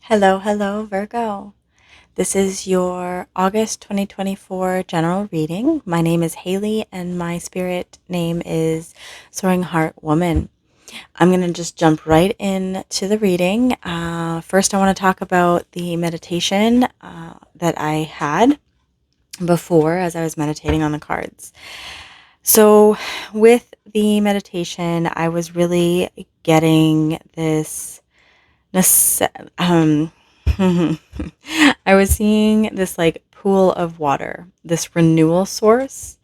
Hello, hello, Virgo. This is your August 2024 general reading. My name is Haley and my spirit name is Soaring Heart Woman. I'm going to just jump right into the reading. First, I want to talk about the meditation that I had before as I was meditating on the cards. So, with the meditation, I was really getting this um, I was seeing this like pool of water, this renewal source,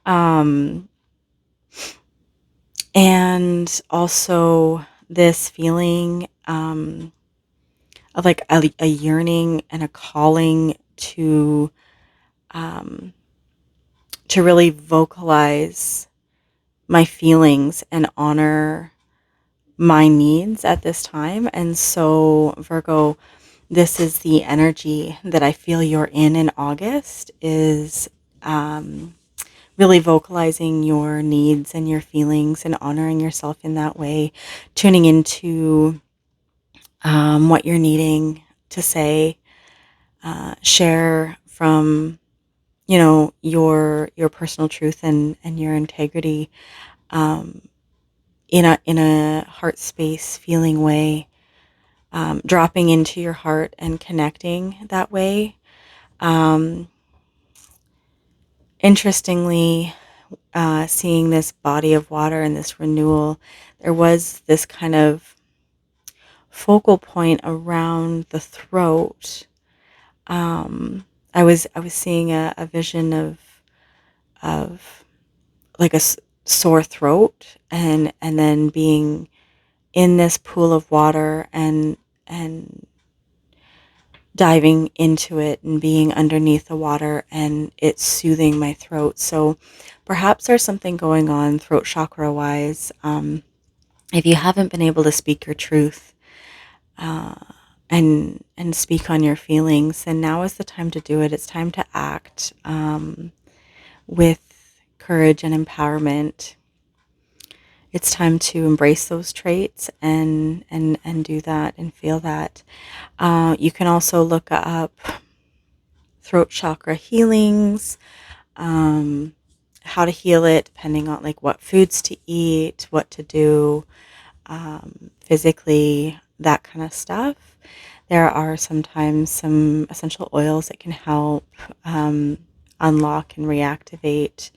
um, and also this feeling of like a yearning and a calling um, to really vocalize my feelings and honor my needs at this time. And so, Virgo, this is the energy that I feel you're in August is really vocalizing your needs and your feelings and honoring yourself in that way, tuning into what you're needing to say, share from your personal truth and your integrity um, in a heart space feeling way, dropping into your heart and connecting that way. Um, Interestingly, seeing this body of water and this renewal, there was this kind of focal point around the throat. I was seeing a vision of like sore throat, and then being in this pool of water and diving into it and being underneath the water and it soothing my throat. So perhaps there's something going on throat chakra wise. If you haven't been able to speak your truth uh, and speak on your feelings, then now is the time to do it. It's time to act with courage and empowerment. It's time to embrace those traits and do that and feel that. You can also look up throat chakra healings, um, how to heal it, depending on like what foods to eat, what to do physically, that kind of stuff. There are sometimes some essential oils that can help unlock and reactivate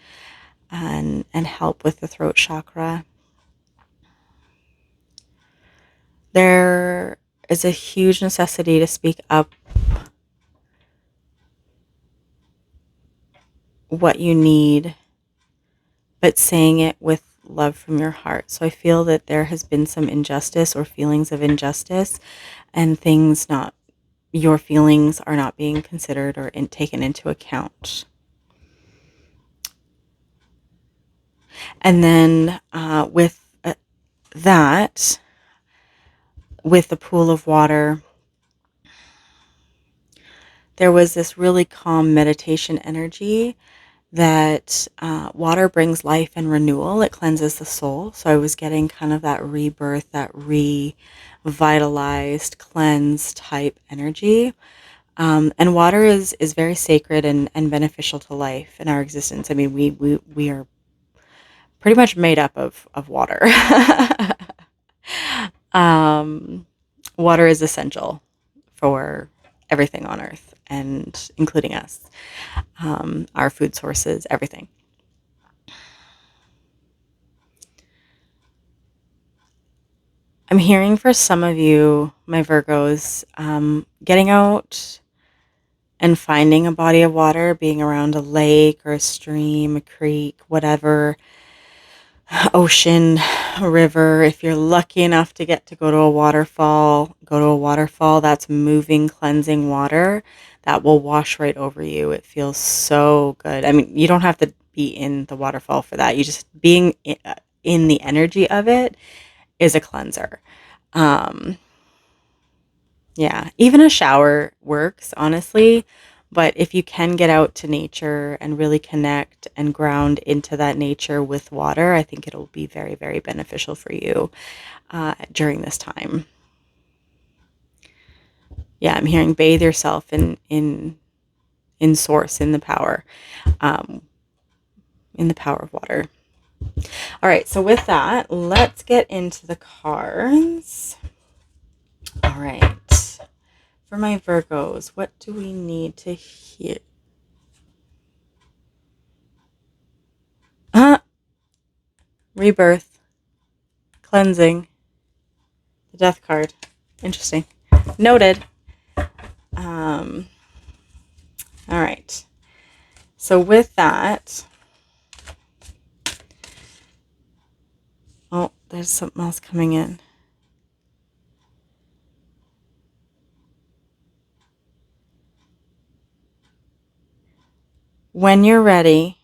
and help with the throat chakra. There is a huge necessity to speak up what you need, but saying it with love from your heart. So I feel that there has been some injustice or feelings of injustice and things not, your feelings are not being considered or taken into account. And then that, with the pool of water, there was this really calm meditation energy that water brings life and renewal. It cleanses the soul. So I was getting kind of that rebirth, that revitalized, cleanse type energy. And water is very sacred and beneficial to life and our existence. I mean, we are pretty much made up of water. um, Water is essential for everything on earth and including us, our food sources, everything. I'm hearing for some of you, my Virgos, getting out and finding a body of water, being around a lake or a stream, a creek, whatever, ocean, a river. If you're lucky enough to get to go to a waterfall, go to a waterfall. That's moving, cleansing water that will wash right over you. It feels so good. I mean, you don't have to be in the waterfall for that. You just being in the energy of it is a cleanser. Um, yeah, even a shower works, honestly. But if you can get out to nature and really connect and ground into that nature with water, I think it'll be very, very beneficial for you during this time. Yeah, I'm hearing bathe yourself in source, um, in the power of water. All right, so with that, let's get into the cards. All right, for my Virgos, what do we need to hear? Rebirth, cleansing, the death card. Interesting. Noted. Um, all right. So with that, oh, there's something else coming in. When you're ready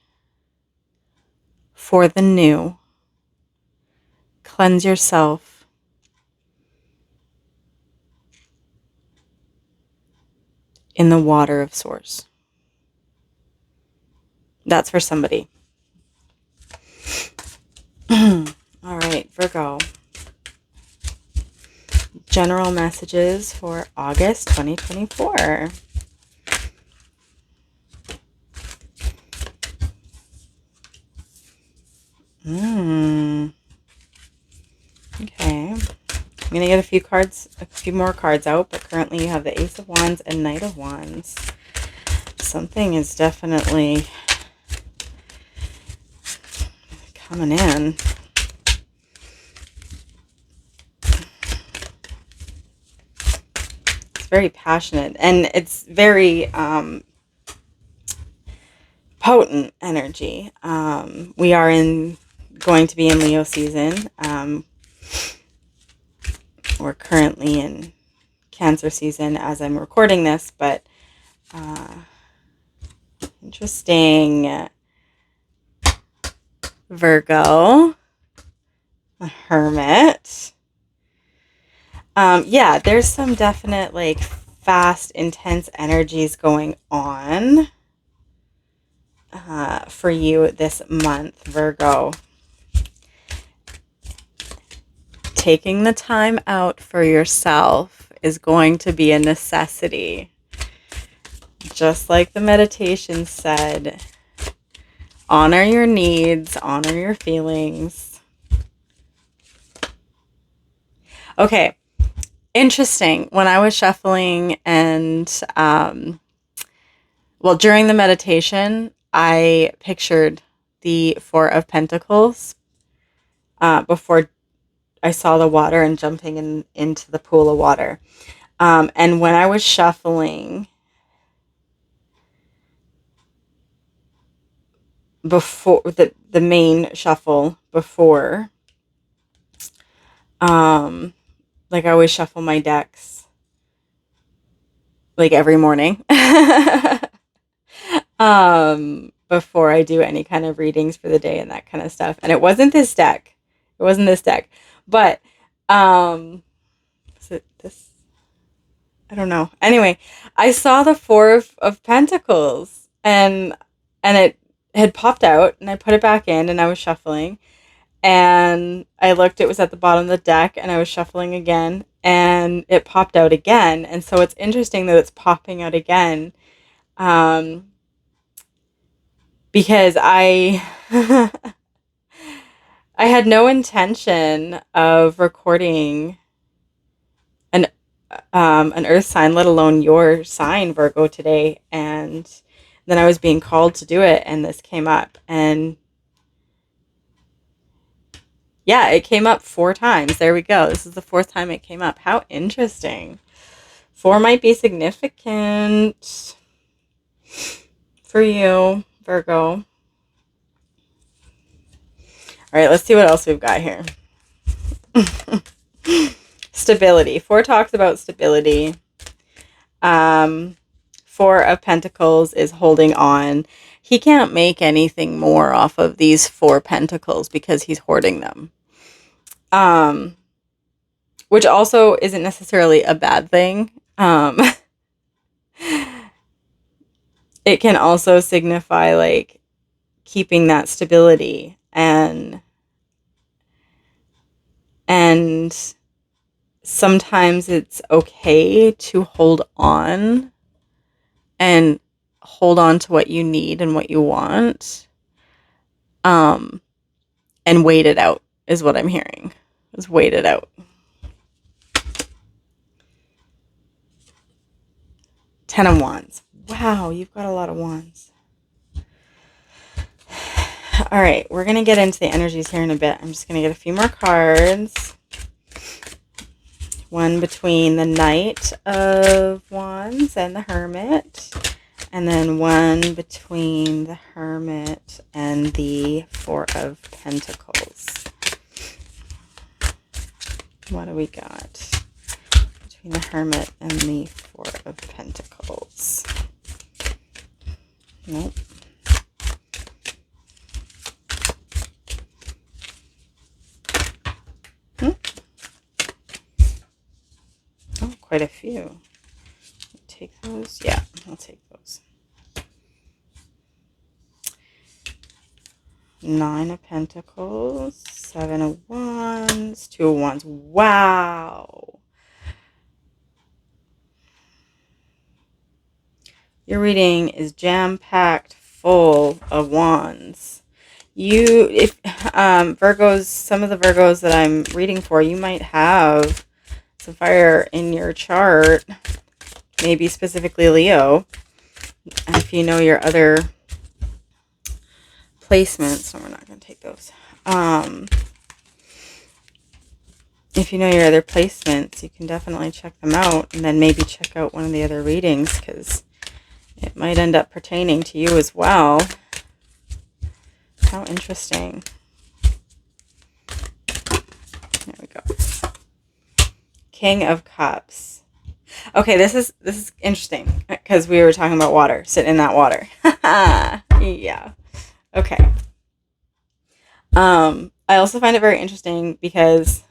for the new, cleanse yourself in the water of source. That's for somebody. All right, Virgo. General messages for August 2024. Okay. I'm going to get a few more cards out, but currently you have the Ace of Wands and Knight of Wands. Something is definitely coming in. It's very passionate, and it's very potent energy. We are going to be in Leo season. We're currently in Cancer season as I'm recording this, but interesting. Virgo, the Hermit. Yeah, there's some definite like fast, intense energies going on for you this month, Virgo. Taking the time out for yourself is going to be a necessity. Just like the meditation said, honor your needs, honor your feelings. Okay, interesting. When I was shuffling and, during the meditation, I pictured the Four of Pentacles before I saw the water and jumping into the pool of water. And when I was shuffling before the main shuffle before, like I always shuffle my decks like every morning before I do any kind of readings for the day and that kind of stuff. And it wasn't this deck. But is it this? I don't know. Anyway, I saw the Four of Pentacles and it had popped out, and I put it back in, and I was shuffling, and I looked, it was at the bottom of the deck, and I was shuffling again, and it popped out again. And so it's interesting that it's popping out again, because I I had no intention of recording an earth sign, let alone your sign, Virgo, today. And then I was being called to do it, and this came up. And yeah, it came up 4 times. There we go. This is the 4th time it came up. How interesting. 4 might be significant for you, Virgo. All right, let's see what else we've got here. Stability. 4 talks about stability. 4 of Pentacles is holding on. He can't make anything more off of these 4 pentacles because he's hoarding them. Which also isn't necessarily a bad thing. It can also signify like keeping that stability and sometimes it's okay to hold on and hold on to what you need and what you want, and wait it out is what I'm hearing. Is wait it out. 10 of Wands. Wow, you've got a lot of wands. All right, we're going to get into the energies here in a bit. I'm just going to get a few more cards. One between the Knight of Wands and the Hermit. And then one between the Hermit and the Four of Pentacles. What do we got between the Hermit and the Four of Pentacles? Nope. Oh, quite a few. Take those? Yeah, I'll take those. 9 of Pentacles, 7 of Wands, 2 of Wands. Wow. Your reading is jam-packed full of wands. If Virgos, some of the Virgos that I'm reading for, you might have some fire in your chart, maybe specifically Leo. And if you know your other placements, no, we're not going to take those. If you know your other placements, you can definitely check them out, and then maybe check out one of the other readings, because it might end up pertaining to you as well. How interesting. There we go. King of Cups. Okay, this is interesting, because we were talking about water, sitting in that water. Yeah. Okay. I also find it very interesting because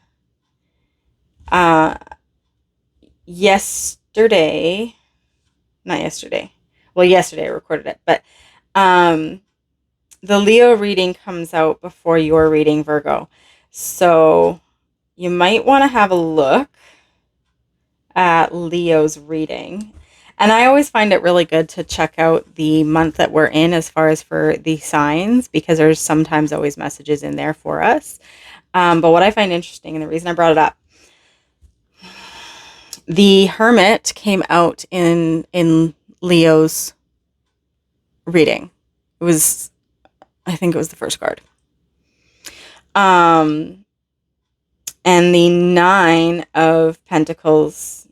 yesterday I recorded it, but the Leo reading comes out before your reading, Virgo. So you might want to have a look at Leo's reading. And I always find it really good to check out the month that we're in as far as for the signs, because there's sometimes always messages in there for us. But what I find interesting, and the reason I brought it up, the Hermit came out in Leo's reading. I think it was the first card. And the 9 of Pentacles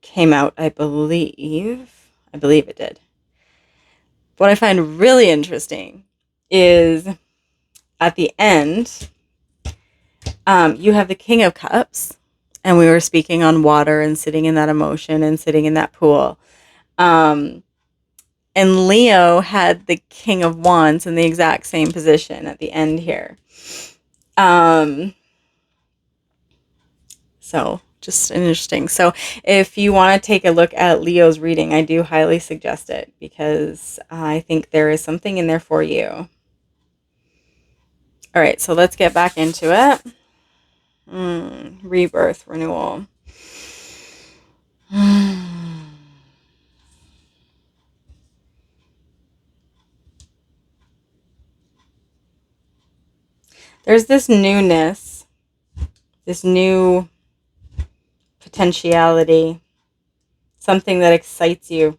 came out, I believe it did. What I find really interesting is at the end, you have the King of Cups, and we were speaking on water and sitting in that emotion and sitting in that pool. And Leo had the King of Wands in the exact same position at the end here. So just interesting. So if you want to take a look at Leo's reading, I do highly suggest it, because I think there is something in there for you. All right, so let's get back into it. Rebirth, renewal. There's this newness, this new potentiality, something that excites you,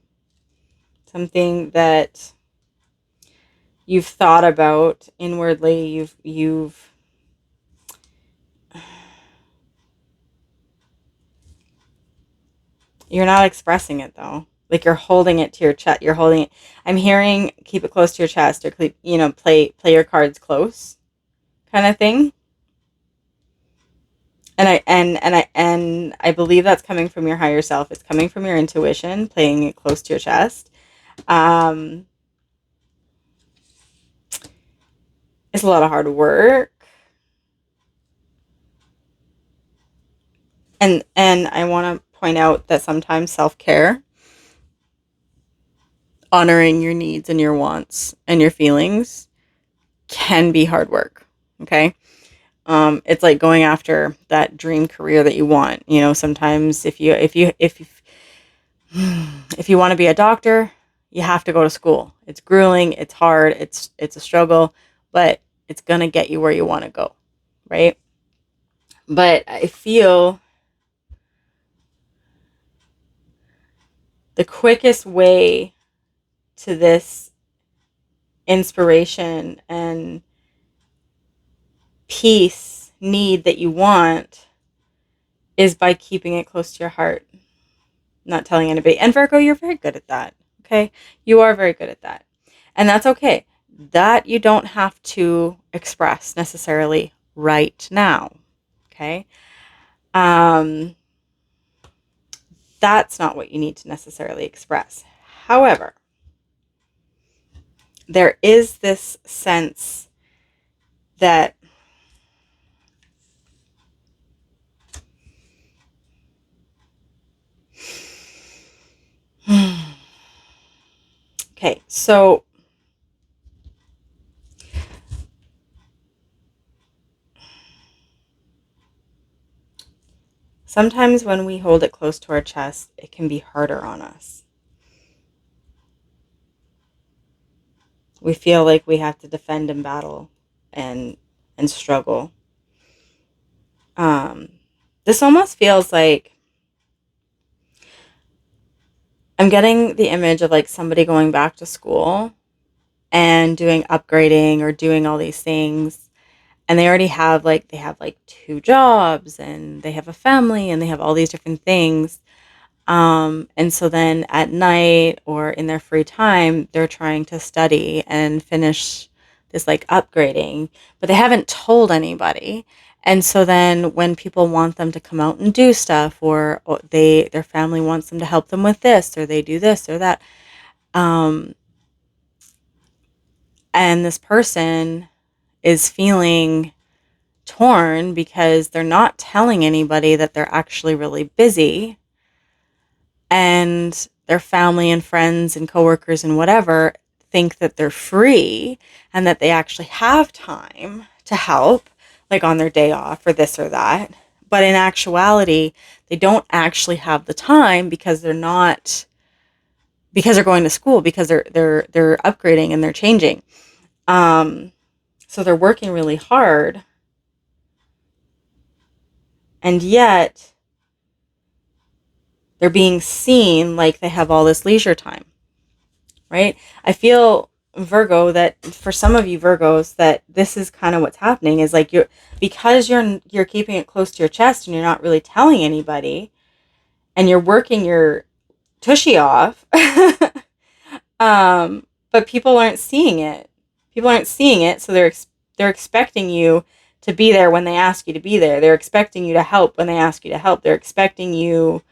something that you've thought about inwardly. You're not expressing it though. Like you're holding it to your chest. You're holding it. I'm hearing keep it close to your chest, or play your cards close, kind of thing. And I believe that's coming from your higher self. It's coming from your intuition, playing it close to your chest. It's a lot of hard work. And I want to point out that sometimes self-care, honoring your needs and your wants and your feelings, can be hard work. Okay. It's like going after that dream career that you want. You know, sometimes if you want to be a doctor, you have to go to school. It's grueling, it's hard, it's a struggle, but it's going to get you where you want to go, right? But I feel the quickest way to this inspiration and peace need that you want is by keeping it close to your heart, not telling anybody. And Virgo, you're very good at that. Okay. You are very good at that. And that's okay. That you don't have to express necessarily right now. Okay. Um, that's not what you need to necessarily express. However, there is this sense that okay, so sometimes when we hold it close to our chest, it can be harder on us. We feel like we have to defend and battle and struggle. This almost feels like I'm getting the image of like somebody going back to school and doing upgrading or doing all these things, and they already have like two jobs and they have a family and they have all these different things. And so then at night or in their free time, they're trying to study and finish this like upgrading, but they haven't told anybody. And so then when people want them to come out and do stuff, or their family wants them to help them with this, or they do this or that, um, and this person is feeling torn because they're not telling anybody that they're actually really busy, and their family and friends and coworkers and whatever think that they're free and that they actually have time to help, like on their day off or this or that. But in actuality, they don't actually have the time because they're going to school, because they're upgrading and they're changing. So they're working really hard, and yet they're being seen like they have all this leisure time, right? I feel, Virgo, that for some of you Virgos, that this is kind of what's happening, is like because you're keeping it close to your chest and you're not really telling anybody, and you're working your tushy off. But people aren't seeing it. People aren't seeing it, so they're expecting you to be there when they ask you to be there. They're expecting you to help when they ask you to help. They're expecting you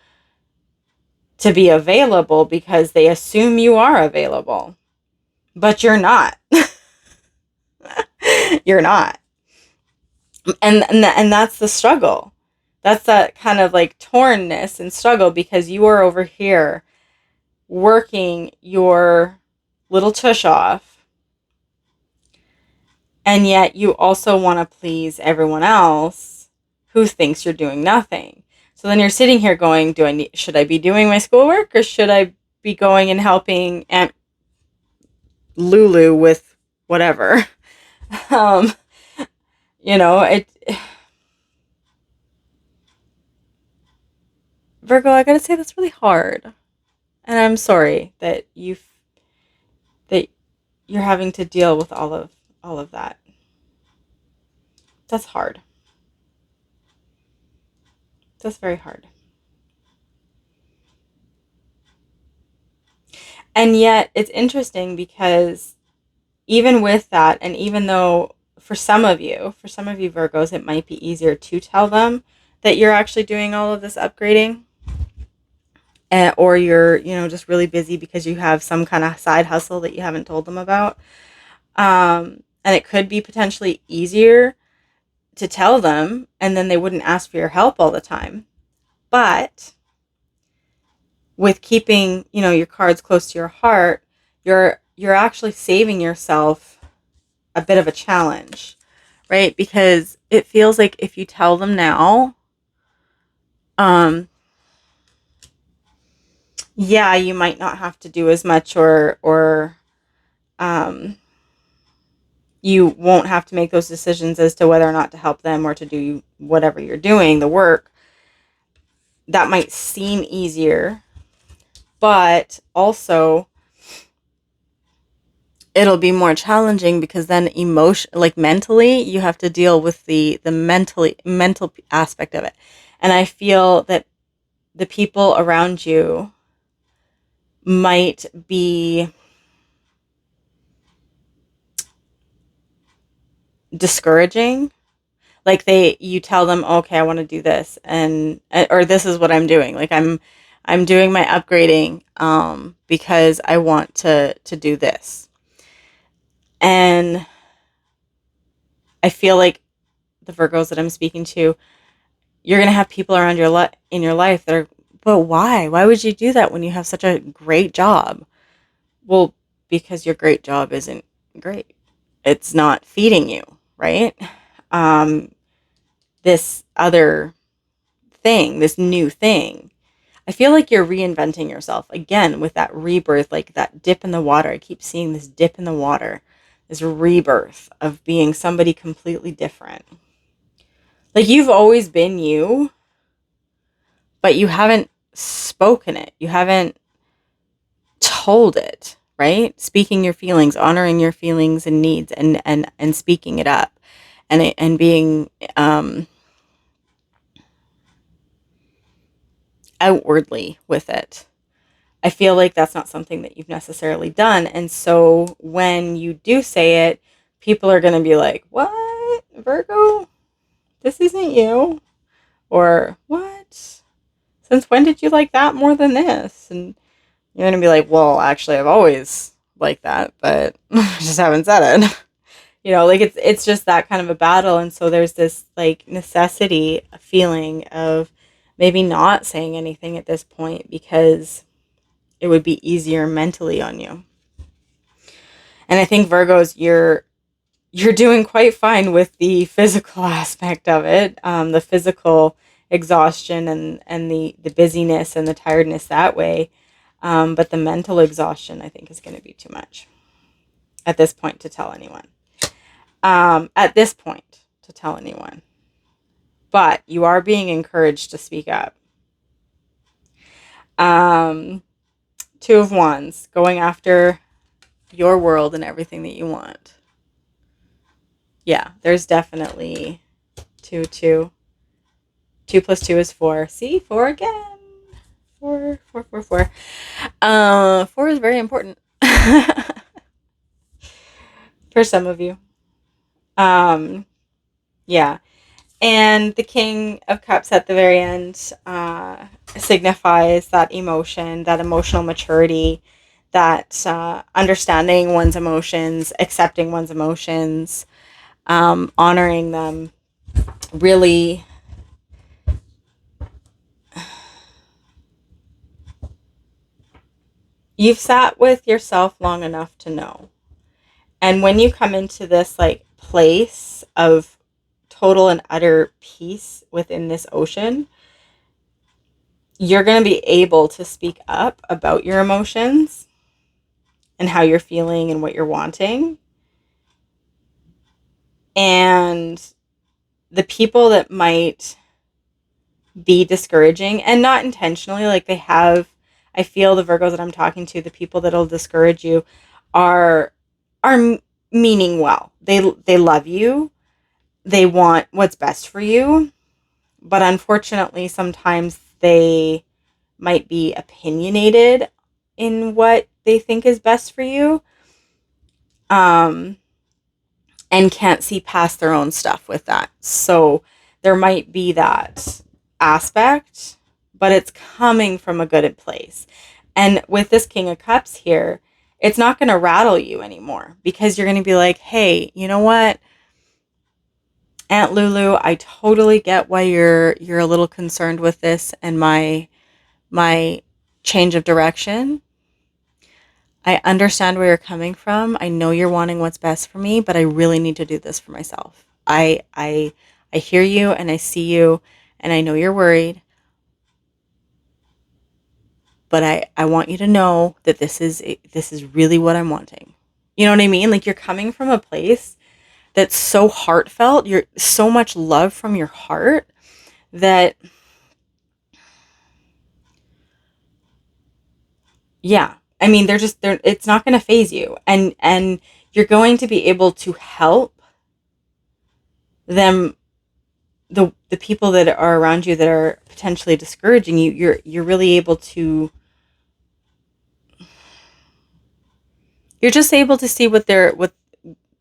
to be available because they assume you are available. But you're not. You're not. And that's the struggle. That's that kind of like tornness and struggle, because you are over here working your little tush off, and yet you also want to please everyone else who thinks you're doing nothing. So then you're sitting here going, should I be doing my schoolwork, or should I be going and helping Aunt Lulu with whatever? um, it Virgo, I gotta say, that's really hard. And I'm sorry that that you're having to deal with all of that. That's hard. That's very hard. And yet it's interesting because even with that, and even though for some of you Virgos, it might be easier to tell them that you're actually doing all of this upgrading, or you're, just really busy because you have some kind of side hustle that you haven't told them about. And it could be potentially easier to tell them, and then they wouldn't ask for your help all the time. But with keeping, your cards close to your heart, you're actually saving yourself a bit of a challenge, right? Because it feels like if you tell them now, um, yeah, you might not have to do as much, or um, you won't have to make those decisions as to whether or not to help them or to do whatever you're doing, the work. That might seem easier, but also it'll be more challenging because then like mentally, you have to deal with the mental aspect of it. And I feel that the people around you might be discouraging. Like you tell them, okay, I want to do this, and or this is what I'm doing. Like I'm doing my upgrading because I want to do this. And I feel like the Virgos that I'm speaking to, you're going to have people around in your life that are, but why? Why would you do that when you have such a great job? Well, because your great job isn't great. It's not feeding you, right? Um, this other thing, this new thing. I feel like you're reinventing yourself again with that rebirth, like that dip in the water. I keep seeing this dip in the water, this rebirth of being somebody completely different. Like you've always been you, but you haven't spoken it. You haven't told it, right? Speaking your feelings, honoring your feelings and needs, and speaking it up, and being outwardly with it. I feel like that's not something that you've necessarily done. And so when you do say it, people are going to be like, what? Virgo? This isn't you. Or what? Since when did you like that more than this? And you're going to be like, well, actually, I've always liked that, but I just haven't said it. Like it's just that kind of a battle. And so there's this like necessity, a feeling of maybe not saying anything at this point because it would be easier mentally on you. And I think Virgos, you're doing quite fine with the physical aspect of it, the physical exhaustion and the busyness and the tiredness that way. But the mental exhaustion, I think, is going to be too much at this point to tell anyone. At this point to tell anyone. But you are being encouraged to speak up. Two of Wands, going after your world and everything that you want. Yeah, there's definitely two. 2 plus 2 is 4. See, 4 again. 4. 4 is very important for some of you. Yeah. And the King of Cups at the very end signifies that emotion, that emotional maturity, that understanding one's emotions, accepting one's emotions, honoring them. Really, you've sat with yourself long enough to know. And when you come into this like place of total and utter peace within this ocean, you're going to be able to speak up about your emotions and how you're feeling and what you're wanting. And the people that might be discouraging, and not intentionally, like I feel the Virgos that I'm talking to, the people that'll discourage you are meaning well. They love you. They want what's best for you. But unfortunately, sometimes they might be opinionated in what they think is best for you. And can't see past their own stuff with that. So there might be that aspect, but it's coming from a good place. And with this King of Cups here, it's not going to rattle you anymore because you're going to be like, hey, you know what? Aunt Lulu, I totally get why you're a little concerned with this and my change of direction. I understand where you're coming from. I know you're wanting what's best for me, but I really need to do this for myself. I hear you and I see you and I know you're worried, but I want you to know that this is really what I'm wanting. You know what I mean? Like, you're coming from a place that's so heartfelt. You're so much love from your heart that, yeah. I mean, they're it's not going to phase you, and you're going to be able to help them, the people that are around you that are potentially discouraging you. You're really able to, you're just able to see what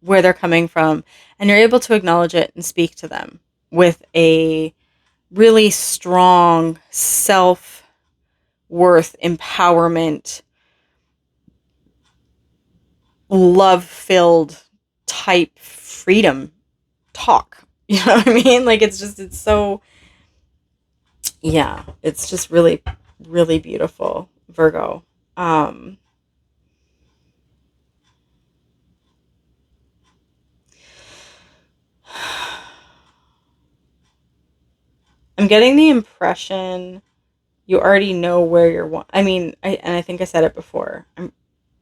where they're coming from, and you're able to acknowledge it and speak to them with a really strong self worth, empowerment, love filled type freedom talk. You know what I mean? Like, it's so, yeah, it's just really, really beautiful, Virgo. Um, I'm getting the impression you already know where I mean, I think I said it before. I'm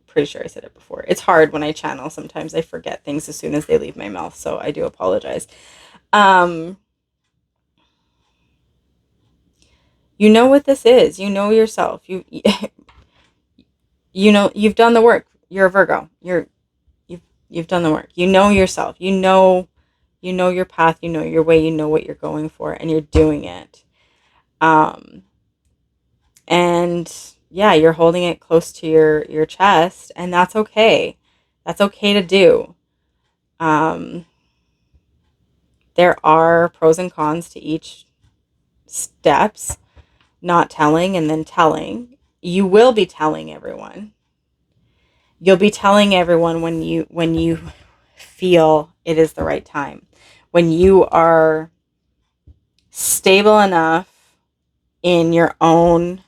pretty sure I said it before. It's hard when I channel. Sometimes I forget things as soon as they leave my mouth, so I do apologize. Um, you know what this is. You know yourself. You know you've done the work. You're a Virgo. You've done the work. You know yourself. You know your path, you know your way, you know what you're going for, and you're doing it. Um, and yeah, you're holding it close to your chest, and that's okay. That's okay to do. Um, there are pros and cons to each steps, not telling and then telling. You will be telling everyone. You'll be telling everyone when you feel it is the right time. When you are stable enough in your own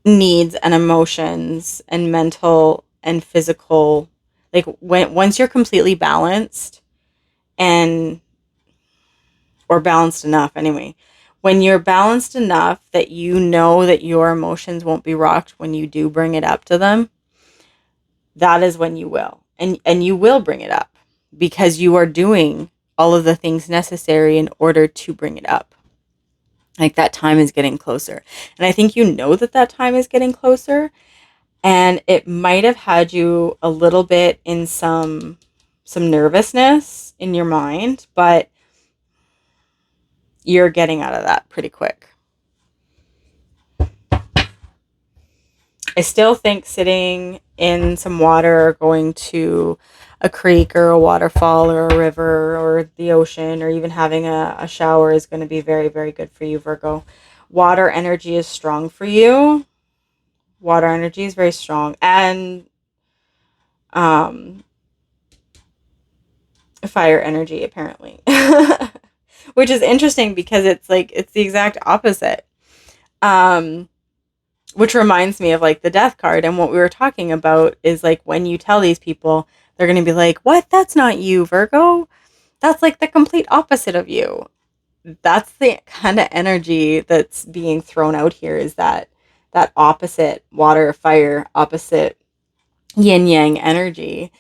needs and emotions and mental and physical, like, once you're completely balanced, and or balanced enough anyway, when you're balanced enough that you know that your emotions won't be rocked when you do bring it up to them, that is when you will, and you will bring it up, because you are doing all of the things necessary in order to bring it up. Like, that time is getting closer, and I think you know that that time is getting closer. And it might have had you a little bit in some nervousness in your mind, but you're getting out of that pretty quick. I still think sitting in some water, or going to a creek or a waterfall or a river or the ocean, or even having a shower is going to be very, very good for you, Virgo. Water energy is strong for you. Water energy is very strong. And um, fire energy, apparently. Which is interesting, because it's like, it's the exact opposite. Um, which reminds me of, like, the death card, and what we were talking about is, like, when you tell these people, they're going to be like, "What? That's not you, Virgo. That's like the complete opposite of you." That's the kind of energy that's being thrown out here, is that opposite water, fire, opposite yin yang energy,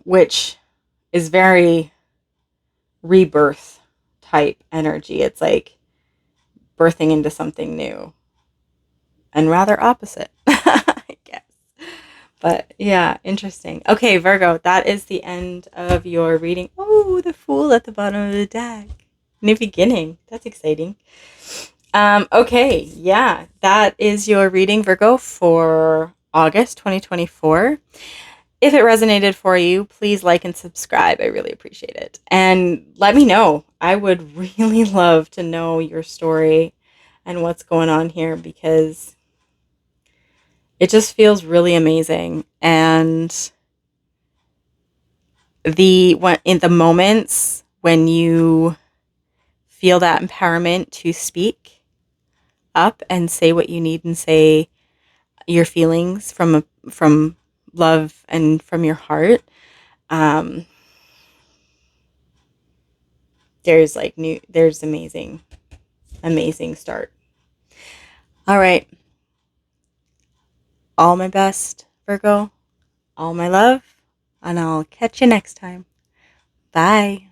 which is very rebirth type energy. It's like birthing into something new, and rather opposite, I guess. But yeah, interesting. Okay, Virgo, that is the end of your reading. Oh, the Fool at the bottom of the deck. New beginning. That's exciting. Okay, yeah, that is your reading, Virgo, for August 2024. If it resonated for you, please like and subscribe. I really appreciate it. And let me know. I would really love to know your story and what's going on here, because it just feels really amazing. And in the moments when you feel that empowerment to speak up and say what you need, and say your feelings from love and from your heart, um, there's amazing start. All right. All my best, Virgo. All my love. And I'll catch you next time. Bye.